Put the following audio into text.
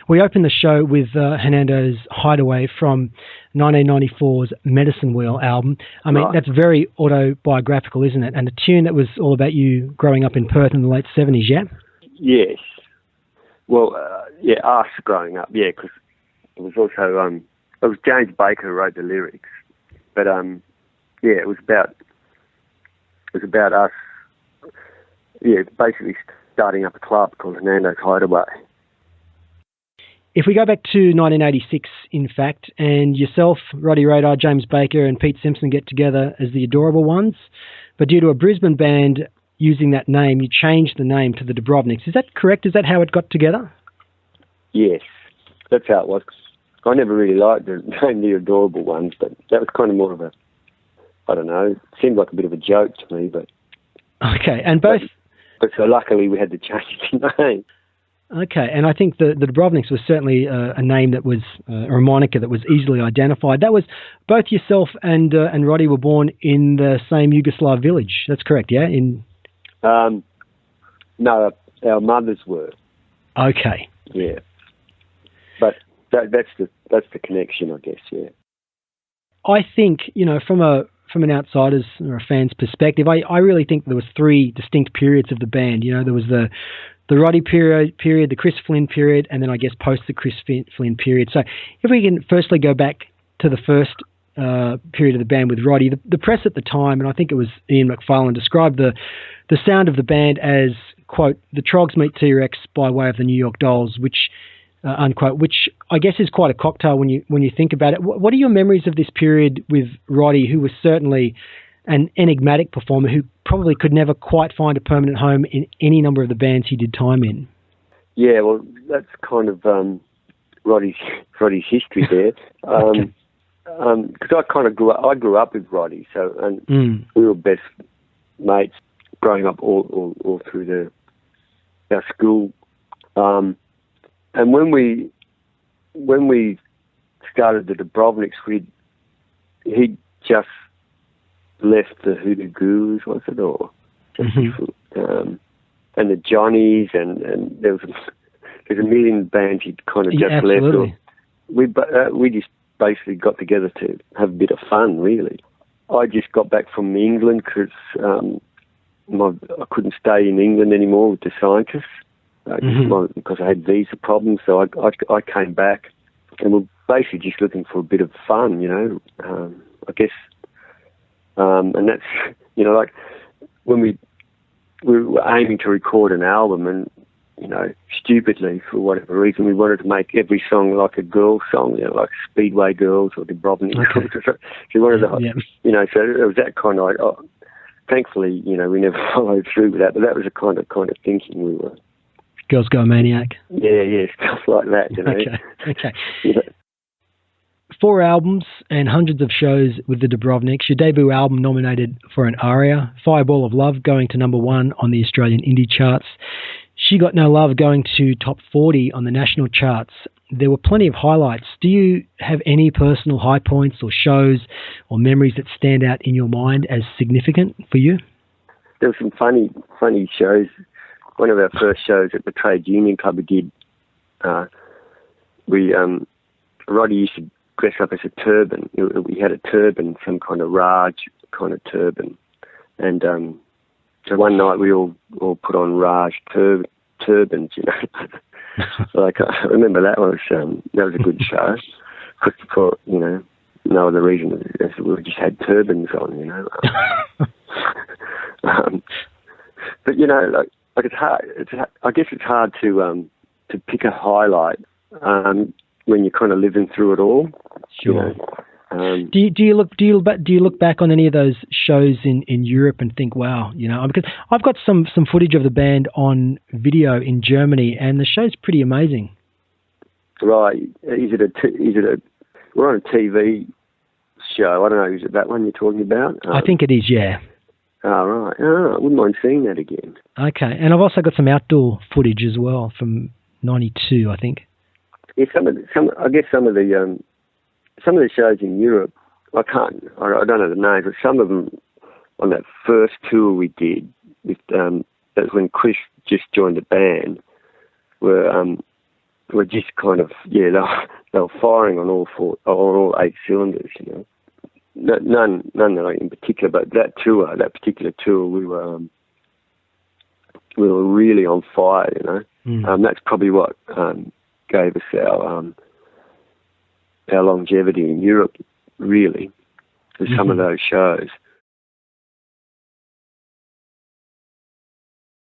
We opened the show with Hernando's Hideaway from 1994's Medicine Wheel album. I mean, That's very autobiographical, isn't it? And a tune that was all about you growing up in Perth in the late 70s, yeah? Yes. Well, us growing up, yeah, because it was also, it was James Baker who wrote the lyrics. But, it was about us, basically starting up a club called Hernando's Hideaway. If we go back to 1986, in fact, and yourself, Roddy Radar, James Baker and Pete Simpson get together as the Adorable Ones, but due to a Brisbane band using that name, you changed the name to the Dubrovniks. Is that correct? Is that how it got together? Yes, that's how it was. I never really liked the name the Adorable Ones, but that was kind of more of a, I don't know, it seemed like a bit of a joke to me, but... Okay, and both... But so luckily we had to change the name. Okay, and I think the Dubrovniks was certainly a name that was, or a moniker that was easily identified. That was, both yourself and Roddy were born in the same Yugoslav village. That's correct, yeah? No, our mothers were. Okay. Yeah. But that's the connection, I guess, yeah. I think, from an outsider's or a fan's perspective, I really think there was three distinct periods of the band. There was the Roddy period, the Chris Flynn period, and then I guess post the Chris Flynn period. So if we can firstly go back to the first period of the band with Roddy, the press at the time, and I think it was Ian McFarlane, described the sound of the band as, quote, the Trogs meet T-Rex by way of the New York Dolls, which, unquote, which I guess is quite a cocktail when you think about it. What are your memories of this period with Roddy, who was certainly an enigmatic performer who probably could never quite find a permanent home in any number of the bands he did time in? Yeah, well, that's kind of Roddy's history there. Okay. Because I grew up with Roddy, and we were best mates growing up all through our school. And when we started the Dubrovniks, he just left the Hoodoo Gurus, was it, or and the Johnnies, and there's a million bands he'd kind of just absolutely. left. We just basically got together to have a bit of fun, really. I just got back from England because I couldn't stay in England anymore with the scientists because I had visa problems. So I came back, and we're basically just looking for a bit of fun, I guess. And that's, like when we were aiming to record an album, and, stupidly, for whatever reason, we wanted to make every song like a girl song, like Speedway Girls or Dubrovnik. Okay. So we wanted so it was that kind of, thankfully, we never followed through with that, but that was the kind of thinking we were. Girls Go Maniac. Yeah, stuff like that, Okay. 4 albums and hundreds of shows with the Dubrovniks. Your debut album nominated for an ARIA. Fireball of Love going to number 1 on the Australian indie charts. She Got No Love going to top 40 on the national charts. There were plenty of highlights. Do you have any personal high points or shows or memories that stand out in your mind as significant for you? There were some funny shows. One of our first shows at the Trade Union Club we did, Roddy used to dress up as a turban. We had a turban, some kind of Raj kind of turban. And so one night we all put on Raj turbans, Like, I remember that was a good show. For no other reason as we just had turbans on, But like it's hard. I guess it's hard to pick a highlight when you're kind of living through it all. Sure. Do you look back on any of those shows in Europe and think, wow, because I've got some footage of the band on video in Germany, and the show's pretty amazing. Right? We're on a TV show. I don't know. Is it that one you're talking about? I think it is. Yeah. Oh, right. Oh, I wouldn't mind seeing that again. Okay, and I've also got some outdoor footage as well from '92, I think. Yeah, some of the shows in Europe, I don't know the names, but some of them on that first tour we did, that was when Chris just joined the band, were were just kind of, they were firing on all 8 cylinders, you know. None in particular, but that particular tour, we were really on fire, you know. That's probably what gave us our longevity in Europe, really, for some of those shows.